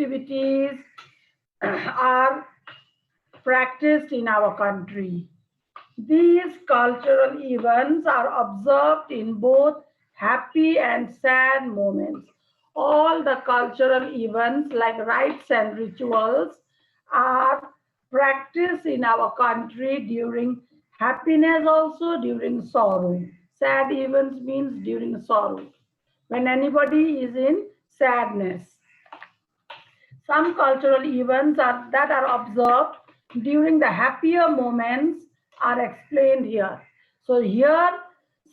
activities are practiced in our country. These cultural events are observed in both happy and sad moments. All the cultural events like rites and rituals are practiced in our country during happiness, also during sorrow. Sad events means during sorrow. When anybody is in sadness. Some cultural events that are observed during the happier moments are explained here. So here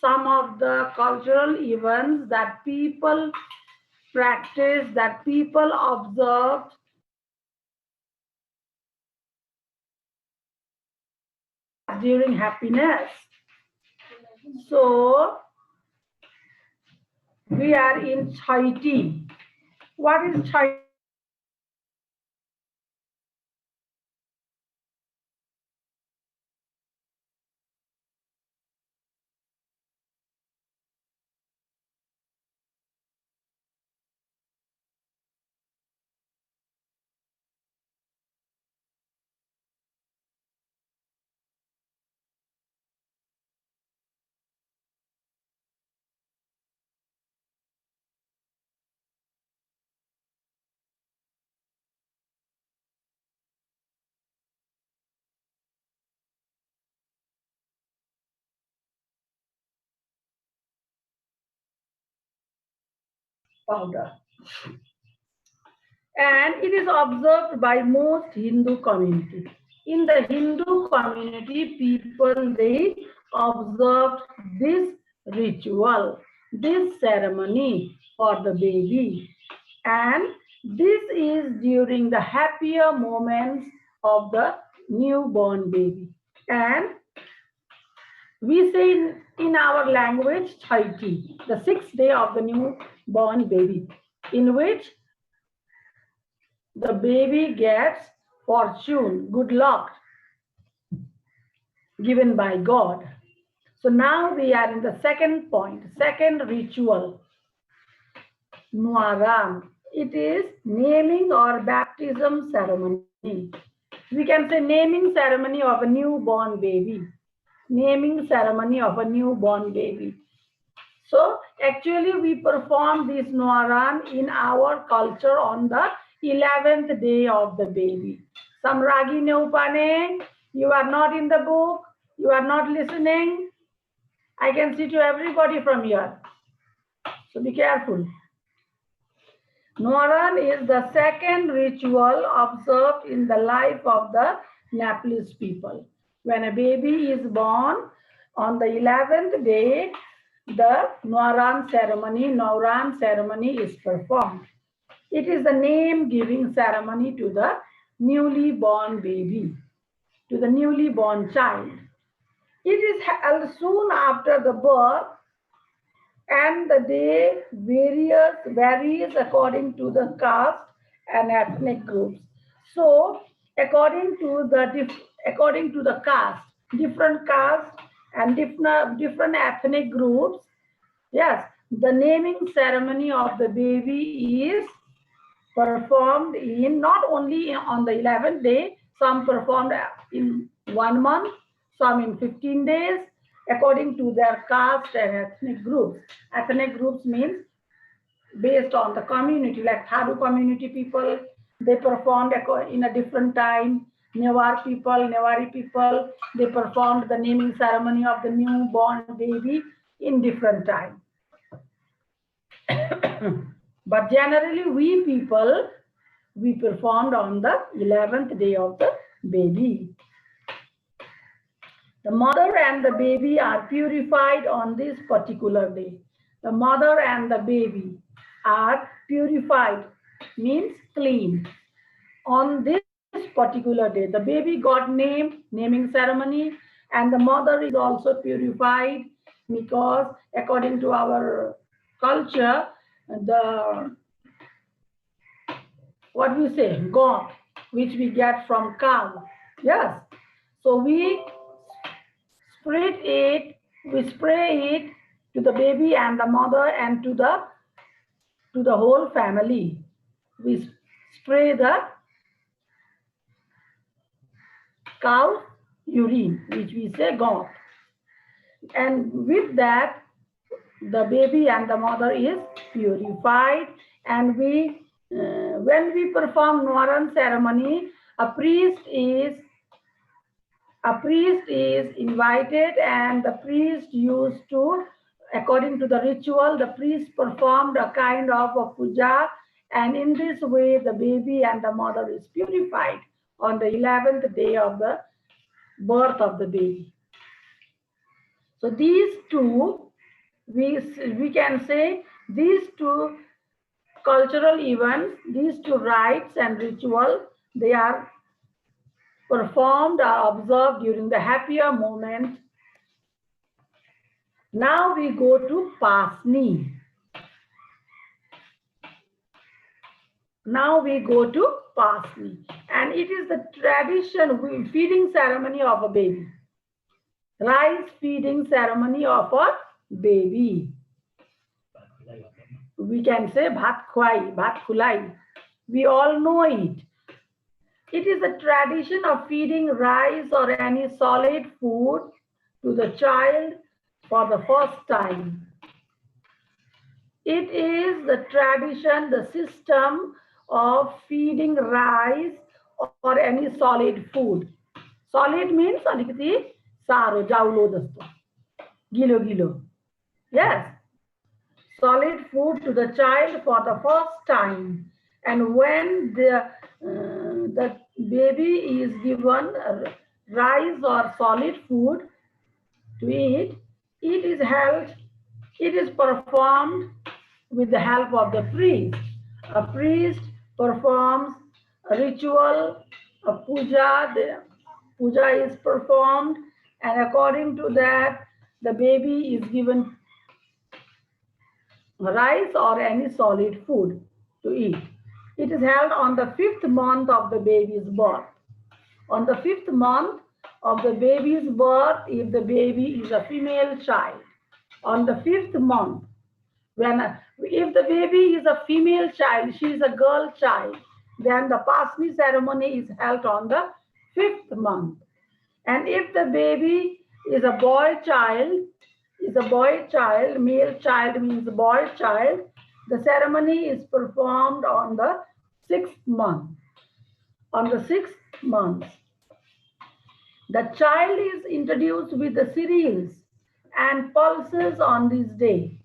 some of the cultural events that people practice, that people observed during happiness. So we are in Chaiti. What is Chaiti? Powder. And it is observed by most Hindu community. In the Hindu community, people, they observed this ritual, this ceremony for the baby. And this is during the happier moments of the newborn baby. And we say in our language, Chaiti, the 6th day of the newborn baby, in which the baby gets fortune, good luck given by God. So now we are in the second point, second ritual, Nuaram. It is naming or baptism ceremony. We can say naming ceremony of a newborn baby. Naming ceremony of a newborn baby. So actually we perform this Nuaran in our culture on the 11th day of the baby. Samragi Neupane, you are not in the book, you are not listening. I can see to everybody from here. So be careful. Nuaran is the second ritual observed in the life of the Nepalese people. When a baby is born, on the 11th day, the Nuaran ceremony is performed. It is the name-giving ceremony to the newly born baby, to the newly born child. It is held soon after the birth, and the day varies according to the caste and ethnic groups. So, according to the caste, different caste and different ethnic groups, yes, the naming ceremony of the baby is performed in not only on the 11th day, some performed in 1 month, some in 15 days, according to their caste and ethnic groups. Ethnic groups means based on the community, like Thadu community people, they performed in a different time. Newari people, they performed the naming ceremony of the newborn baby in different time. But generally, we people, we performed on the 11th day of the baby. The mother and the baby are purified on this particular day. The mother and the baby are purified, means clean. On this particular day, the baby got naming ceremony, and the mother is also purified because according to our culture, the what we say, goat, which we get from cow. Yes. So we spray it to the baby and the mother and to the whole family. We spray the cow urine, which we say gaunt. And with that, the baby and the mother is purified. And when we perform Nwaran ceremony, a priest is invited, and the priest used to, according to the ritual, the priest performed a kind of a puja, and in this way the baby and the mother is purified on the 11th day of the birth of the baby. So these two, we can say, these two cultural events, these two rites and rituals, they are performed or observed during the happier moment. Now we go to Pasni. Now we go to Pasni, and it is the tradition feeding ceremony of a baby. Rice feeding ceremony of a baby. We can say bhat khwai, bhat khulai. We all know it. It is a tradition of feeding rice or any solid food to the child for the first time. It is the tradition, the system of feeding rice or any solid food. Solid means alikati saro, jaulo dasto, gilo gilo. Yes, solid food to the child for the first time. And when the baby is given rice or solid food to eat, it is performed with the help of the priest. A priest performs a ritual, a puja. The puja is performed, and according to that, the baby is given rice or any solid food to eat. It is held on the 5th month of the baby's birth. On the 5th month of the baby's birth, if the baby is a female child, on the 5th month, if the baby is a female child, she is a girl child, then the Pasni ceremony is held on the 5th month. And if the baby is a boy child, male child means boy child, the ceremony is performed on the 6th month. On the 6th month, the child is introduced with the cereals and pulses on this day.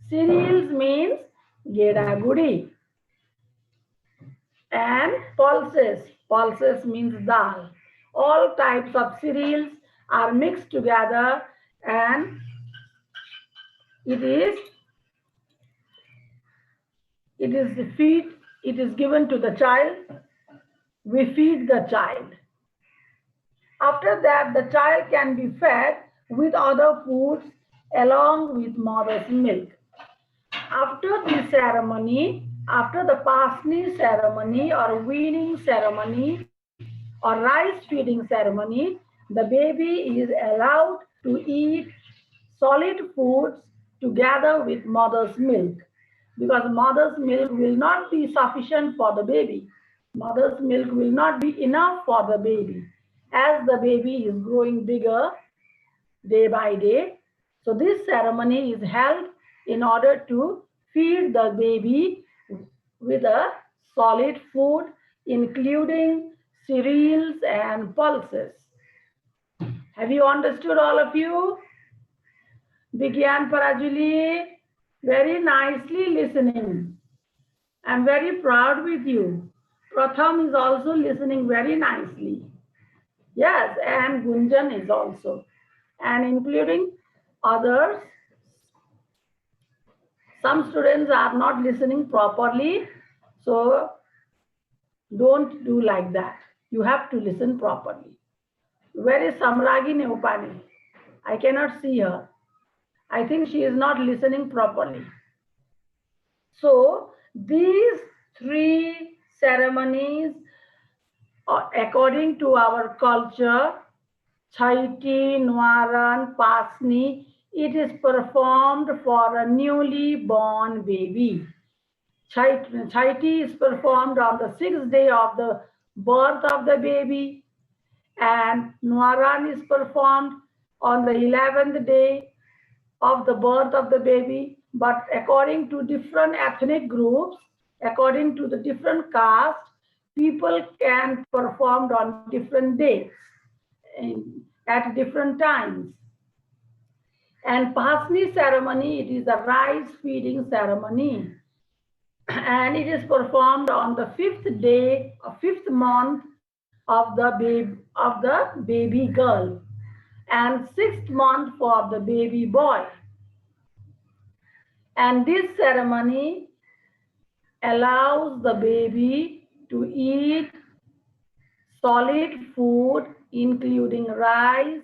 Cereals means geda gudi, and pulses means dal. All types of cereals are mixed together, and it is given to the child. We feed the child. After that, the child can be fed with other foods along with mother's milk. After the ceremony, after the Pasni ceremony or weaning ceremony or rice feeding ceremony, the baby is allowed to eat solid foods together with mother's milk, because mother's milk will not be sufficient for the baby. Mother's milk will not be enough for the baby, as the baby is growing bigger day by day. So this ceremony is held in order to feed the baby with a solid food, including cereals and pulses. Have you understood, all of you? Vigyan Parajuli, very nicely listening. I'm very proud with you. Pratham is also listening very nicely. Yes, and Gunjan is also. And including others, some students are not listening properly, so don't do like that. You have to listen properly. Where is Samragi Neupani? I cannot see her. I think she is not listening properly. So these three ceremonies, according to our culture, Chaiti, Nwaran, Pasni, it is performed for a newly born baby. Chaiti is performed on the 6th day of the birth of the baby, and Nuaran is performed on the 11th day of the birth of the baby. But according to different ethnic groups, according to the different caste, people can perform on different dates at different times. And Pasni ceremony, it is a rice feeding ceremony, and it is performed on the 5th day of 5th month of the baby girl, and 6th month for the baby boy. And this ceremony allows the baby to eat solid food including rice,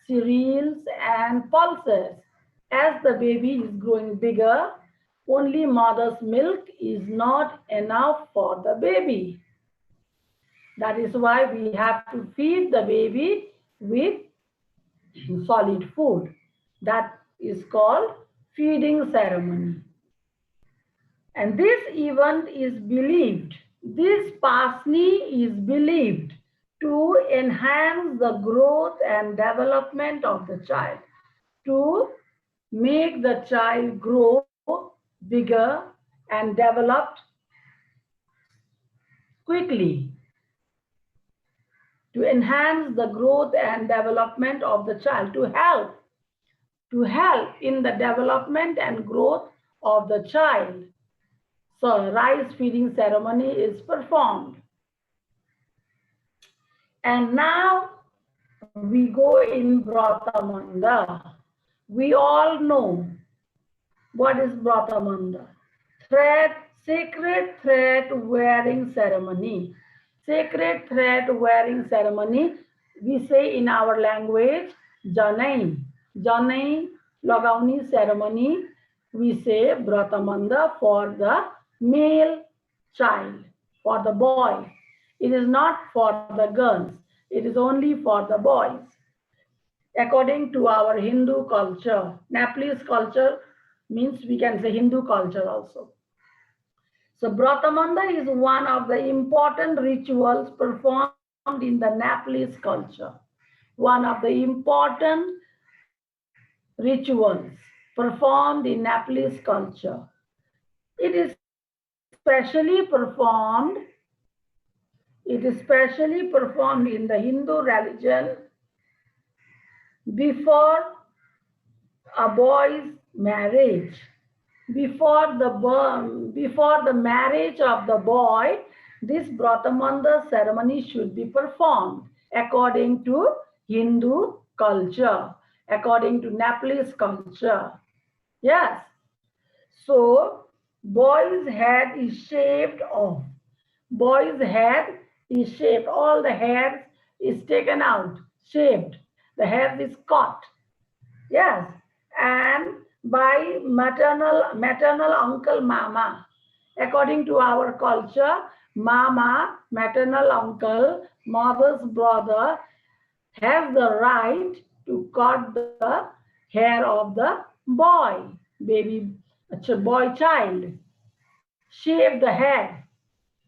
cereals, and pulses. As the baby is growing bigger, only mother's milk is not enough for the baby. That is why we have to feed the baby with solid food. That is called feeding ceremony. And this event is believed, this Pasni is believed to enhance the growth and development of the child, to make the child grow bigger and developed quickly, to enhance the growth and development of the child, to help in the development and growth of the child. So rice feeding ceremony is performed. And now we go in Bratamanda. We all know what is Bratamanda. Sacred thread wearing ceremony. Sacred thread wearing ceremony, we say in our language, Janai. Janai Lagauni ceremony, we say Bratamanda for the male child, for the boy. It is not for the girls, it is only for the boys. According to our Hindu culture, Nepalese culture means we can say Hindu culture also. So Bratamanda is one of the important rituals performed in the Nepalese culture. One of the important rituals performed in Nepalese culture. It is specially performed in the Hindu religion before a boy's marriage. Before the marriage of the boy, this Bratamanda ceremony should be performed according to Hindu culture, according to Nepalese culture. Yes. So boy's head is shaved off. Boy's head is shaved. All the hair is taken out, shaved. The hair is cut. Yes. And by maternal uncle mama. According to our culture, mama, maternal uncle, mother's brother has the right to cut the hair of the boy, baby, boy child. Shave the hair.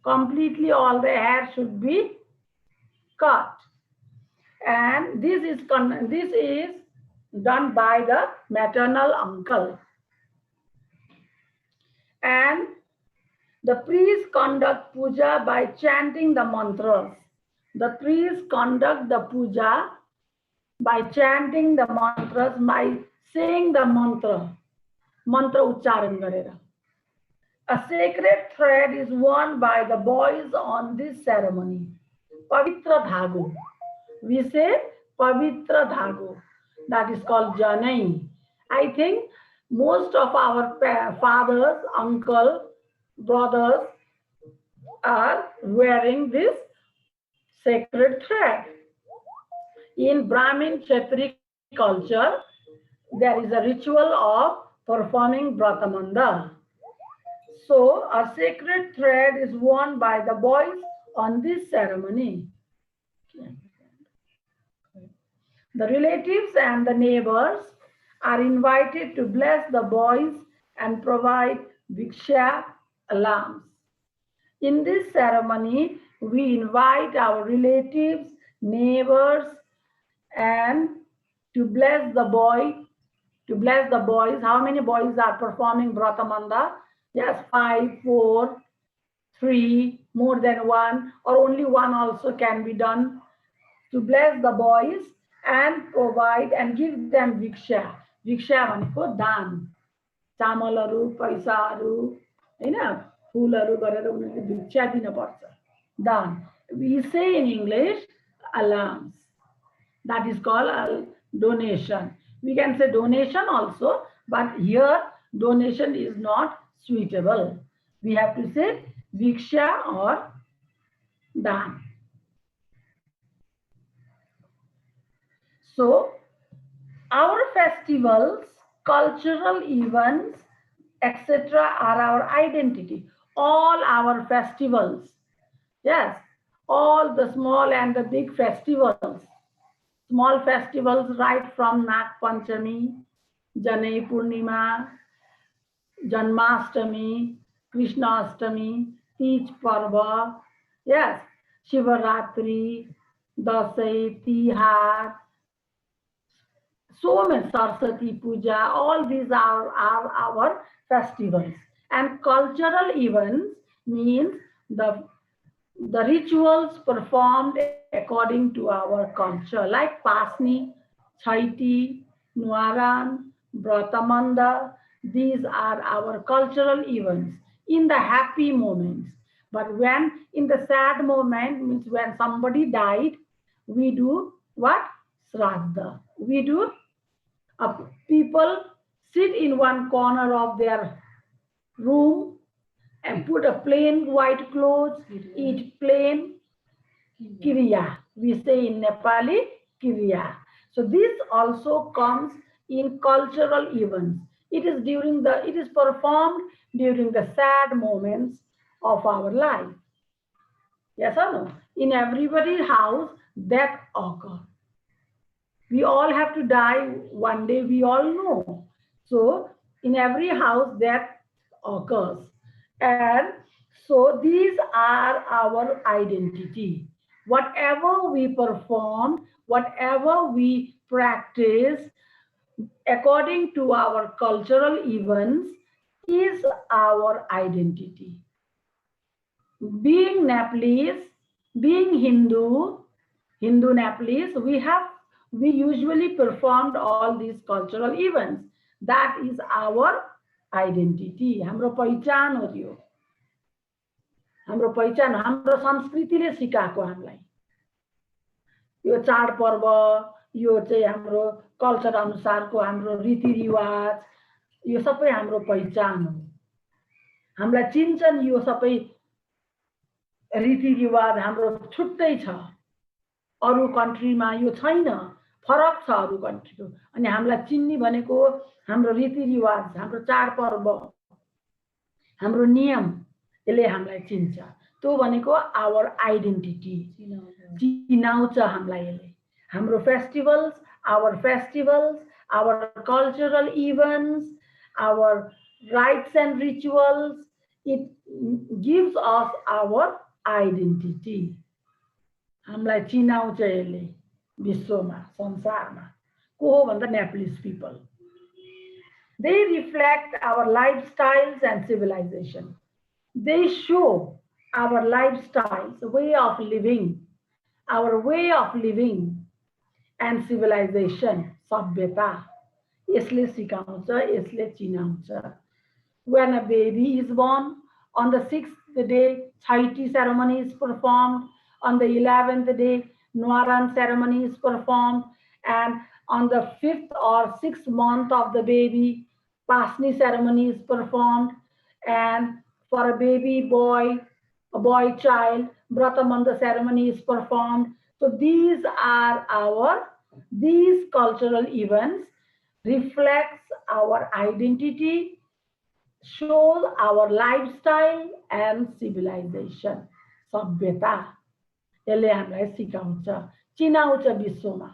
Completely all the hair should be cut. And this is done by the maternal uncle. And the priest conduct puja by chanting the mantras. The priest conduct the puja by chanting the mantras, by saying the mantra ucharan garera. A sacred thread is worn by the boys on this ceremony. Pavitra dhago. We say Pavitra dhago. That is called Janai. I think most of our fathers, uncle, brothers are wearing this sacred thread. In Brahmin Kshatri culture, there is a ritual of performing Bratamanda. So a sacred thread is worn by the boys on this ceremony. The relatives and the neighbors are invited to bless the boys and provide bhiksha alarms. In this ceremony, we invite our relatives, neighbors, and to bless the boy, to bless the boys. How many boys are performing Bratamanda? Yes, five, four, three, more than one, or only one also can be done. To bless the boys and provide and give them भिक्षा. भिक्षा भनेको दान, चामलहरू पैसाहरू होइन, फुलहरू गरेर उनीहरूले भिक्षा दिनुपर्छ, दान. We say in English alms. That is called a donation. We can say donation also, but here donation is not suitable. We have to say viksha or dan. So our festivals, cultural events, etc. are our identity. All our festivals, yes, all the small and the big festivals. Small festivals right from Nag Panchami, Janai Purnima, Janmashtami, Krishnastami, Teej Parva, yes, Shivaratri, Dasai, Tihar, so many, Saraswati Puja, all these are our festivals. And cultural events means the rituals performed according to our culture, like Pasni, Chaiti, Nuaran, Bratamanda. These are our cultural events in the happy moments. But when in the sad moment, means when somebody died, we do what? Sraddha. We do, people sit in one corner of their room and put a plain white clothes, eat plain Kiriya. We say in Nepali, Kiriya. So this also comes in cultural events. It is performed during the sad moments of our life. Yes or no? In everybody's house, that occurs. We all have to die one day, we all know. So in every house that occurs. And so these are our identity. Whatever we perform, whatever we practice according to our cultural events is our identity. Being Nepalese, being Hindu Nepalese, we usually performed all these cultural events. That is our identity. हाम्रो पहिचान हो त्यो. हाम्रो पहिचान, हाम्रो संस्कृतिले सिकाएको हामीलाई. यो चाडपर्व, यो चाहिँ हाम्रो कल्चर अनुसारको हाम्रो रीतिरिवाज, यो सबै हाम्रो पहिचान हो. हामीलाई चिन्छन् यो सबै रीतिरिवाज हाम्रो छुट्टै छ. अरू कन्ट्रीमा यो छैन, फरक छ अरू कन्ट्रीको. अनि हामीलाई चिन्ने भनेको हाम्रो रीतिरिवाज, हाम्रो चाडपर्व, हाम्रो नियम, यसले हामीलाई चिन्छ. त्यो भनेको आवर आइडेन्टिटी, चिनाउँछ हामीलाई यसले. हाम्रो festivals, our cultural events, our rites and rituals, it gives us our identity. हामीलाई चिनाउँछ यसले विश्वमा, संसारमा. को हो भन्दा Nepalese people. They reflect our lifestyles and civilization. They show our lifestyles, way of living, our way of living and civilization, savyata. यसले सिकाउँछ, यसले चिनाउँछ. When a baby is born, on the 6th day, Chaiti ceremony is performed. On the 11th day, Nuaran ceremony is performed. And on the 5th or 6th month of the baby, Pasni ceremony is performed. And for a baby boy, a boy child, Bratamanda ceremony is performed. So these cultural events reflects our identity, shows our lifestyle and civilization. Savyata. यसले हामीलाई सिकाउँछ, चिनाउँछ विश्वमा.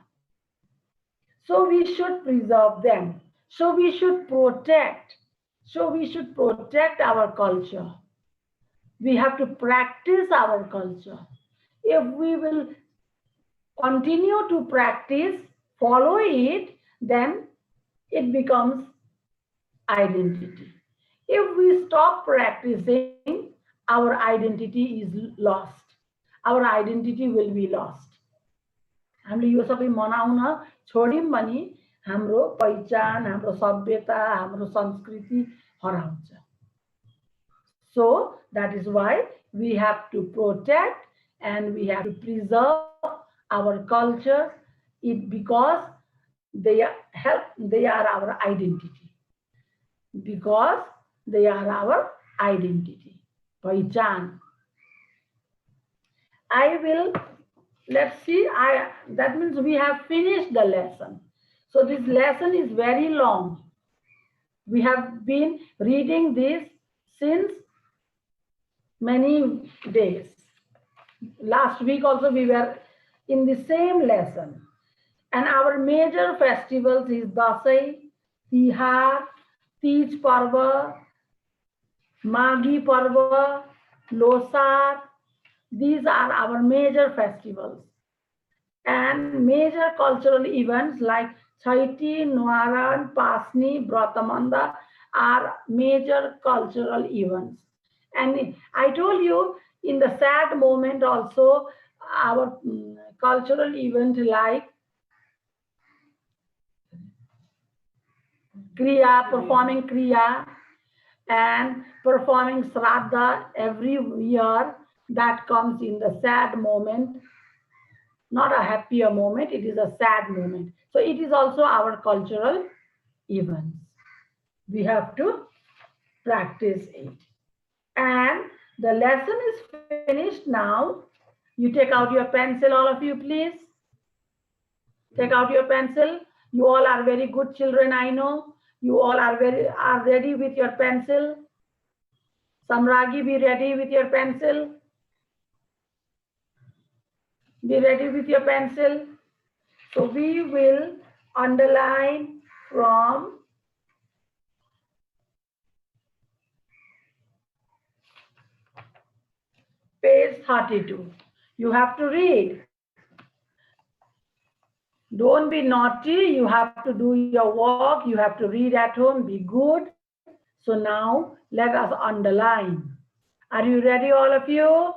So we should preserve them. So we should protect our culture. We have to practice our culture. If we will continue to practice, follow it, then it becomes identity. If we stop practicing, our identity is lost. Our identity will be lost. हामीले यो सबै मनाउन छोड्यौँ भने हाम्रो पहिचान, हाम्रो सभ्यता, हाम्रो संस्कृति हराउँछ. So that is why we have to protect and we have to preserve our culture. It because they are our identity. Because they are our identity. Pahchan. I will, let's see, that means we have finished the lesson. So this lesson is very long. We have been reading this since many days. Last week also we were in the same lesson. And our major festivals is Dasai, Tihar, Teej Parva, Maghi Parva, Losar. These are our major festivals. And major cultural events like Chaiti, Nuaran, Pasni, Bratamanda are major cultural events. And I told you in the sad moment also, our cultural event like Kriya, performing Kriya and performing Shraddha every year, that comes in the sad moment, not a happier moment, it is a sad moment. So it is also our cultural events. We have to practice it. And the lesson is finished now. You take out your pencil, all of you, please. Take out your pencil. You all are very good children, I know. You all are ready with your pencil. Samragi, be ready with your pencil. Be ready with your pencil. So we will underline from page 32. You have to read. Don't be naughty. You have to do your work. You have to read at home. Be good. So now let us underline. Are you ready, all of you?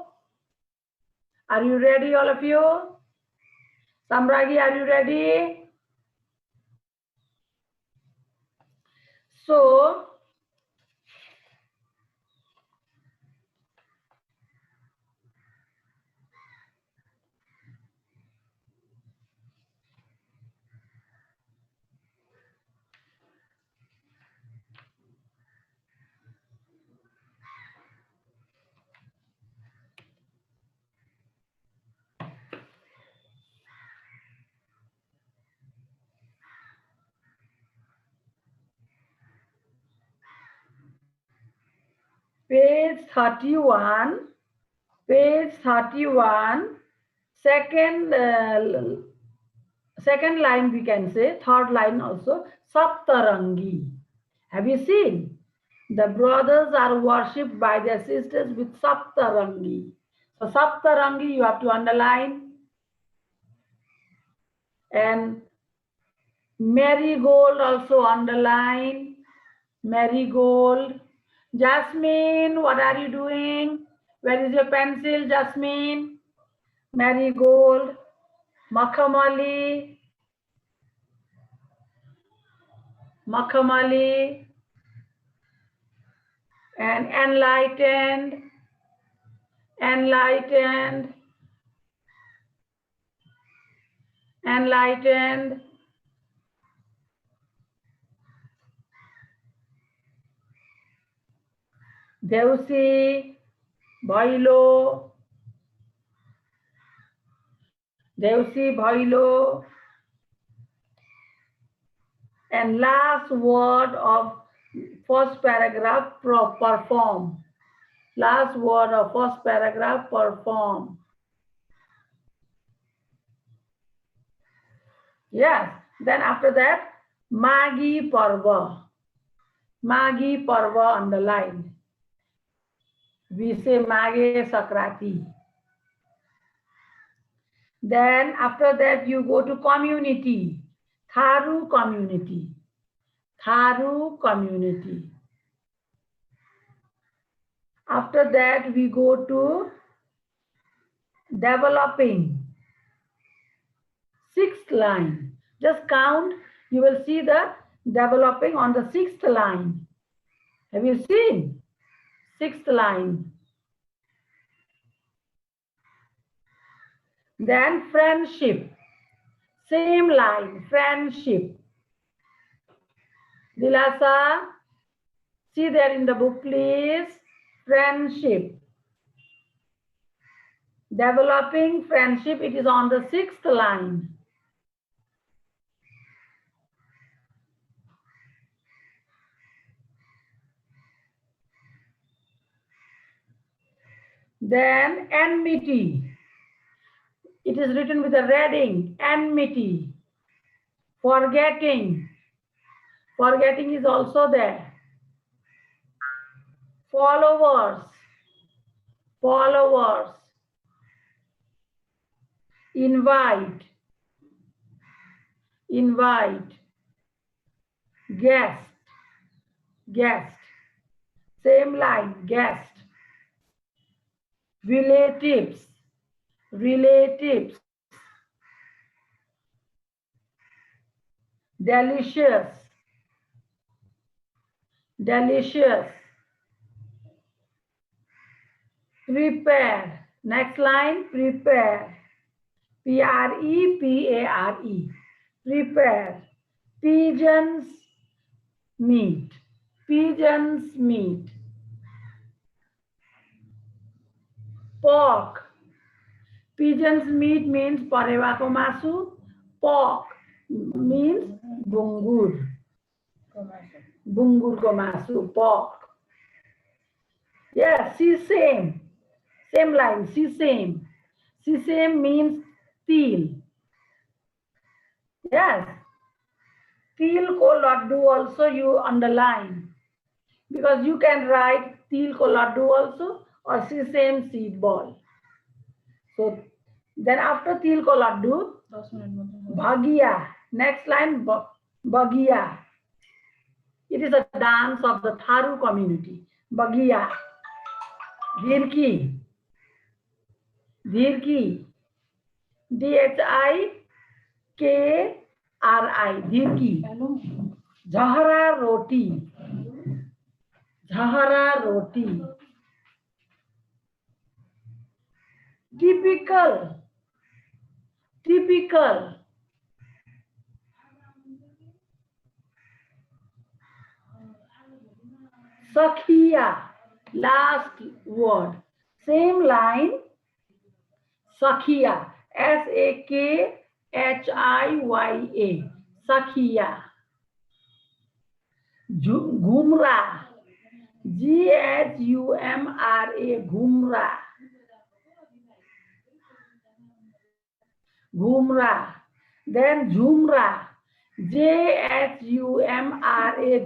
Are you ready, all of you? Samragi, are you ready? So, page 31, second line we can say, third line also, Saptarangi. Have you seen? The brothers are worshipped by their sisters with Saptarangi. So Saptarangi you have to underline. And marigold also underline. Marigold. Jasmine, what are you doing? Where is your pencil, Jasmine? Marigold. Makhamali. Makhamali. And enlightened. Enlightened. Enlightened. Devsi, Bhailo, Devsi, Bhailo, and last word of first paragraph, perform. Last word of first paragraph, perform. Yes, then after that, Maghi Parva. Maghi Parva underlined. We say Mage Sakrati. Then after that you go to community. Tharu community. Tharu community. After that we go to developing. Sixth line. Just count. You will see the developing on the sixth line. Have you seen? Sixth line. Then friendship. Same line. Friendship. Dilasa, see there in the book, please. Friendship. Developing friendship. It is on the sixth line. Then enmity. It is written with a red ink. Enmity. Forgetting. Forgetting is also there. Followers. Followers. Invite. Invite. Guest. Guest. Same line. Guest. Relatives. Relatives. Delicious. Delicious. Prepare. Next line. Prepare. P-R-E-P-A-R-E. Prepare. Pigeons meat. Pigeons meat. Pork. Pigeons meat means parevako masu. Pork means bungur. Bungur ko masu. Pork. Yes, sesame. Same line. Sesame. Sesame means teal. Yes. Teal ko laddu also you underline. Because you can write teal ko laddu also or sesame seed ball. So then after teal ko laddu, bhagia. Next line, bhagia. It is a dance of the Tharu community. Bhagia. Dhirki. Dhirki. D-H-I-K-R-I. Dhirki. Jahara roti. Jahara roti. Typical. Typical. Sakhiya. Last word. Same line. Sakhiya. S-A-K-H-I-Y-A. Sakhiya. Ghumra. G-H-U-M-R-A. Ghumra. Ghumra. Then Jhumra. J-H-U-M-R-A.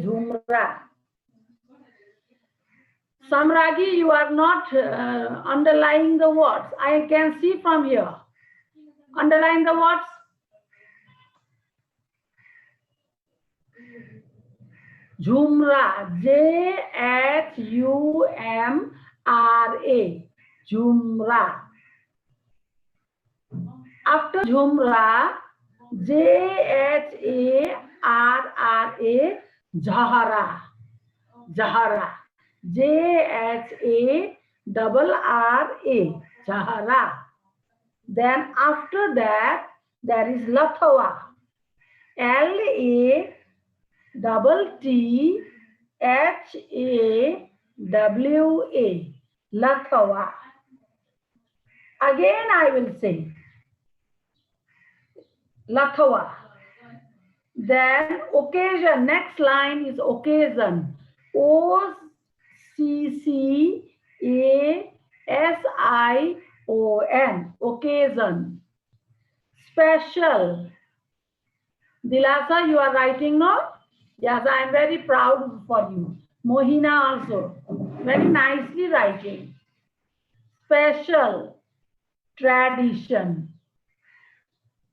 Jhumra. Samragi, you are not underlying the words. I can see from here. Underline the words. Jhumra. J-H-U-M-R-A. Jhumra. After Jhumra, J-H-A-R-R-A. Jahara. Jahara. J-H-A-R-R-A. Jahara. Then after that, there is Lathawa. L-A-T-T-H-A-W-A. Lathawa. Again I will say Lathawa. Then occasion. Next line is occasion. O-C-C-A-S-I-O-N. Occasion. Special. Dilasa, you are writing now? Yes, I am very proud for you. Mohina also. Very nicely writing. special, tradition,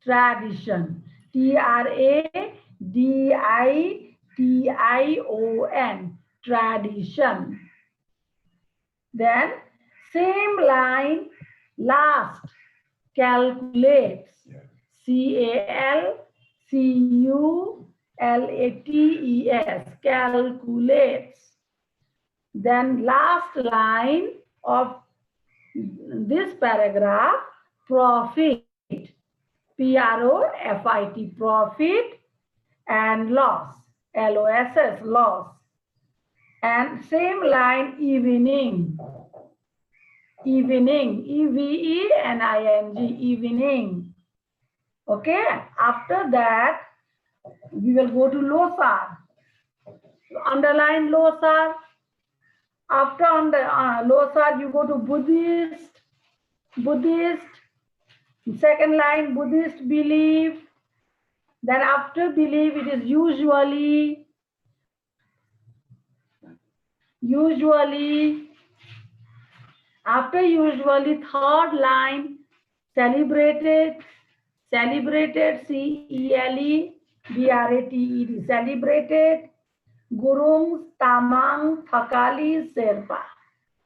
tradition, tradition, tradition. Then same line, last, calculates, CALCULATES, calculates. Then last line of this paragraph, profit, PROFIT, profit, and loss, LOSS, loss. And same line, evening, evening, EVENING, evening. Okay, after that, we will go to losar. Underline losar. After losar, you go to Buddhist, Buddhist. Second line, Buddhist belief. Then after belief, it is usually. After usually, third line, celebrated, celebrated, CELEBRATED, celebrated, Gurung, Tamang, Thakali, Sherpa.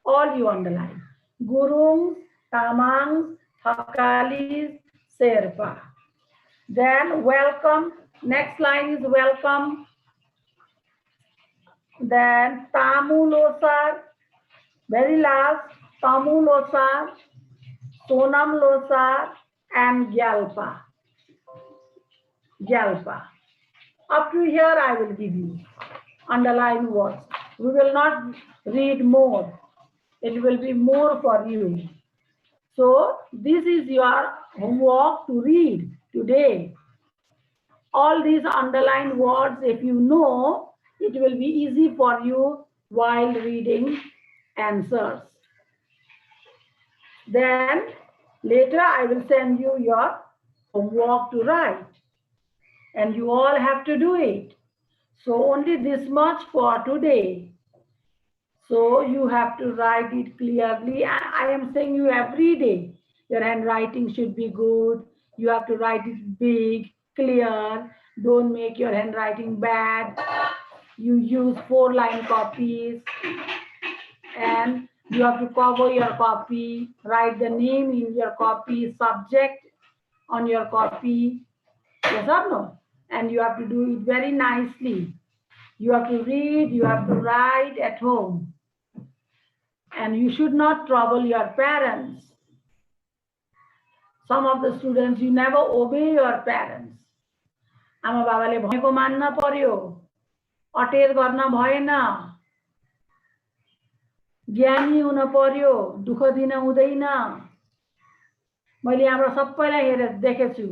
All you underline. Gurung, Tamang, Thakali, Sherpa. Then welcome. Next line is welcome. Then Tamulosar. Very last, Tamulosar, Sonam Losar, and Gyalpa. Gyalpa. Up to here, I will give you underline words. We will not read more. It will be more for you. So this is your homework to read today. All these underlined words, if you know, it will be easy for you while reading answers. Then later I will send you your homework to write. And you all have to do it. So only this much for today. So you have to write it clearly. I am saying you every day. Your handwriting should be good. You have to write it big, clear. Don't make your handwriting bad. You use 4-line copies. And you have to cover your copy. Write the name in your copy, subject on your copy. Yes or no? And you have to do it very nicely. You have to read, you have to write at home. And you should not trouble your parents. Some of the students, you never obey your parents. आमा बाबाले भनेको मान्न पर्यो, अटेर गर्न भएन, ज्ञानी हुन पर्यो, दुःख दिन हुँदैन. मैले हाम्रो सबैलाई हेरेर देखेछु.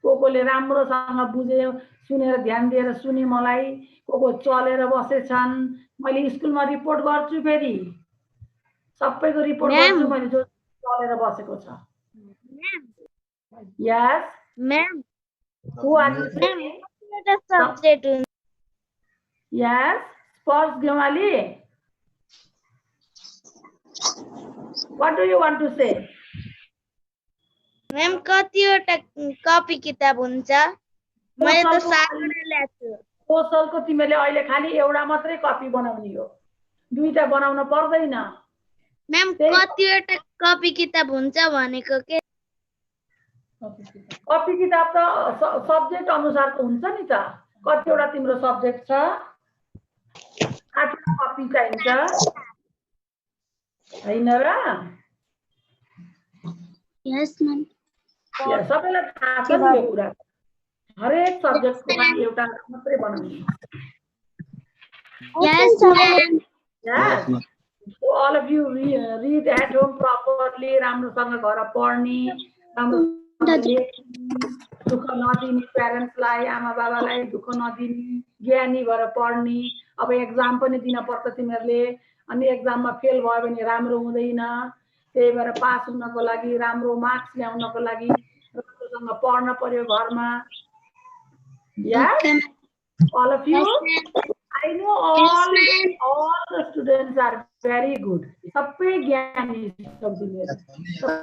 कोकोले राम्रोसँग बुझे, सुनेर ध्यान दिएर सुने मलाई, कोको चलेर बसेछन्. मैले स्कुलमा रिपोर्ट गर्छु फेरि. सबैको रिपोर्ट गर्छु मैले जो चलेर बसेको छ. Yes. Ma'am. Who are you saying? Subject. Yes. Sports Gamali. What do you want to say? Ma'am, कतिवटा कपी किताब हुन्छ? मैले त 7वटा ल्याएको छु. सोशलको तिमीले अहिले खाली एउटा मात्रै कपी बनाउने हो. दुईटा बनाउन पर्दैन. म्याम कतिवटा कपी किताब हुन्छ भनेको के? कपी किताब त सब्जेक्ट अनुसारको हुन्छ नि त. कतिवटा तिम्रो सब्जेक्ट छ? 8वटा कपी चाहिन्छ हैन र? Yes ma'am. सबैलाई थाहा छ नि यो कुरा. हरेक सब्जेक्टको लागि एउटा मात्रै बनाउने. Yes ma'am. Yes. So all of you read at home properly. राम्रोसँग घर पढ्ने, दुःख नदिने, प्यारेन्ट्सलाई, आमा बाबालाई दुःख नदिने, ज्ञानी भएर पढ्ने. अब एक्जाम पनि दिन पर्छ तिमीहरूले. अनि एक्जाममा फेल भयो भने राम्रो हुँदैन. त्यही भएर पास हुनको लागि, राम्रो मार्क्स ल्याउनको लागि राम्रोसँग पढ्न पर्यो घरमा. Yes, all of you. I know all the students are very good. सबै ज्ञानी छ उनीहरू